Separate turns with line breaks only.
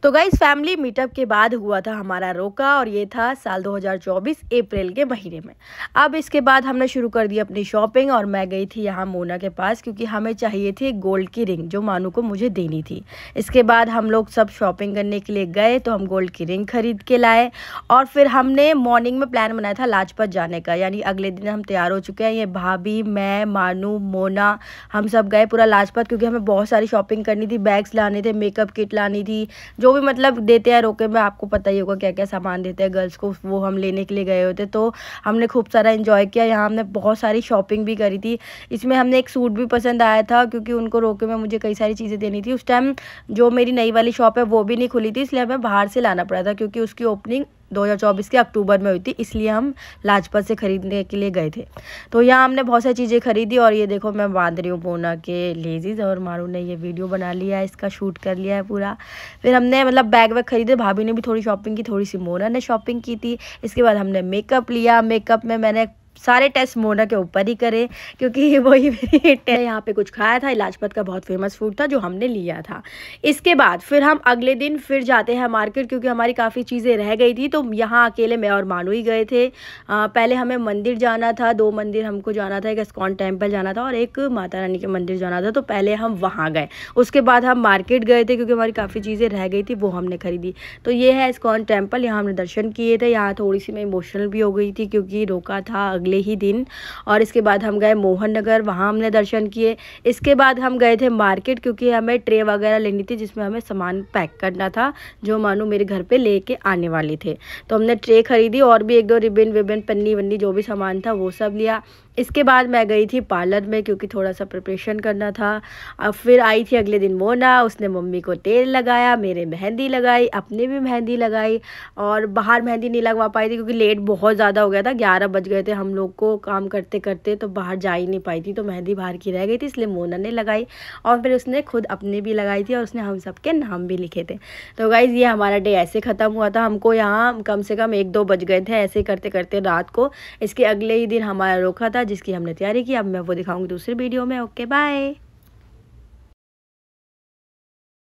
तो guys family meetup के बाद हुआ था हमारा रोका और ये था साल 2024 अप्रैल के महीने में। अब इसके बाद हमने शुरू कर दी अपनी शॉपिंग और मैं गई थी यहाँ मोना के पास क्योंकि हमें चाहिए थी गोल्ड की रिंग जो मानू को मुझे देनी थी। इसके बाद हम लोग सब शॉपिंग करने के लिए गए तो हम गोल्ड की रिंग खरीद के लाए और फिर हमने मॉर्निंग में प्लान बनाया था लाजपत जाने का, यानी अगले दिन हम तैयार हो चुके हैं। ये भाभी, मैं, मानू, मोना, हम सब गए पूरा लाजपत क्योंकि हमें बहुत सारी शॉपिंग करनी थी, बैग्स लाने थे, मेकअप किट लानी थी, जो भी मतलब देते हैं रोके में आपको पता ही होगा क्या क्या सामान देते हैं गर्ल्स को, वो हम लेने के लिए गए होते। तो हमने खूब सारा एंजॉय किया। यहाँ हमने बहुत सारी शॉपिंग भी करी थी। इसमें हमने एक सूट भी पसंद आया था क्योंकि उनको रोके में मुझे कई सारी चीज़ें देनी थी। उस टाइम जो मेरी नई वाली शॉप है वो भी नहीं खुली थी, इसलिए हमें बाहर से लाना पड़ा था क्योंकि उसकी ओपनिंग 2024 के अक्टूबर में हुई थी, इसलिए हम लाजपत से ख़रीदने के लिए गए थे। तो यहाँ हमने बहुत सारी चीज़ें खरीदी और ये देखो मैं बांध रही हूँ मोना के लेजीज और मारू ने ये वीडियो बना लिया है, इसका शूट कर लिया है पूरा। फिर हमने मतलब बैग वैग खरीदे, भाभी ने भी थोड़ी शॉपिंग की, थोड़ी सी मोना ने शॉपिंग की थी। इसके बाद हमने मेकअप लिया। मेकअप में मैंने सारे टेस्ट मोना के ऊपर ही करे क्योंकि वही मेरी हिट है। यहाँ पे कुछ खाया था, लाजपत का बहुत फेमस फूड था जो हमने लिया था। इसके बाद फिर हम अगले दिन फिर जाते हैं मार्केट क्योंकि हमारी काफ़ी चीज़ें रह गई थी। तो यहाँ अकेले मैं और मानू ही गए थे। पहले हमें मंदिर जाना था, 2 मंदिर हमको जाना था, एक इस्कॉन टेम्पल जाना था और एक माता रानी के मंदिर जाना था। तो पहले हम वहाँ गए, उसके बाद हम मार्केट गए थे क्योंकि हमारी काफ़ी चीज़ें रह गई थी, वो हमने खरीदी। तो ये है इस्कॉन टेम्पल, यहाँ हमने दर्शन किए थे। यहाँ थोड़ी सी मैं इमोशनल भी हो गई थी क्योंकि रोका था अगले ही दिन। और इसके बाद हम गए मोहन नगर, वहाँ हमने दर्शन किए। इसके बाद हम गए थे मार्केट क्योंकि हमें ट्रे वगैरह लेनी थी जिसमें हमें सामान पैक करना था जो मानू मेरे घर पे लेके आने वाले थे। तो हमने ट्रे खरीदी और भी 1-2 रिबन विबन पन्नी वन्नी जो भी सामान था वो सब लिया। इसके बाद मैं गई थी पार्लर में क्योंकि थोड़ा सा प्रिपरेशन करना था। अब फिर आई थी अगले दिन मोना, उसने मम्मी को तेल लगाया, मेरे मेहंदी लगाई, अपने भी मेहंदी लगाई। और बाहर मेहंदी नहीं लगवा पाई थी क्योंकि लेट बहुत ज़्यादा हो गया था, 11 बज गए थे हम लोग को काम करते करते, तो बाहर जा ही नहीं पाई थी। तो मेहंदी बाहर की रह गई थी, इसलिए मोना ने लगाई और फिर उसने खुद अपने भी लगाई थी और उसने हम सबके नाम भी लिखे थे। तो गाइज़ ये हमारा डे ऐसे ख़त्म हुआ था। हमको यहाँ कम से कम 1-2 बज गए थे ऐसे करते करते रात को। इसके अगले ही दिन हमारा रोका था जिसकी हमने तैयारी की। अब मैं वो दिखाऊंगी दूसरी वीडियो में। Okay bye.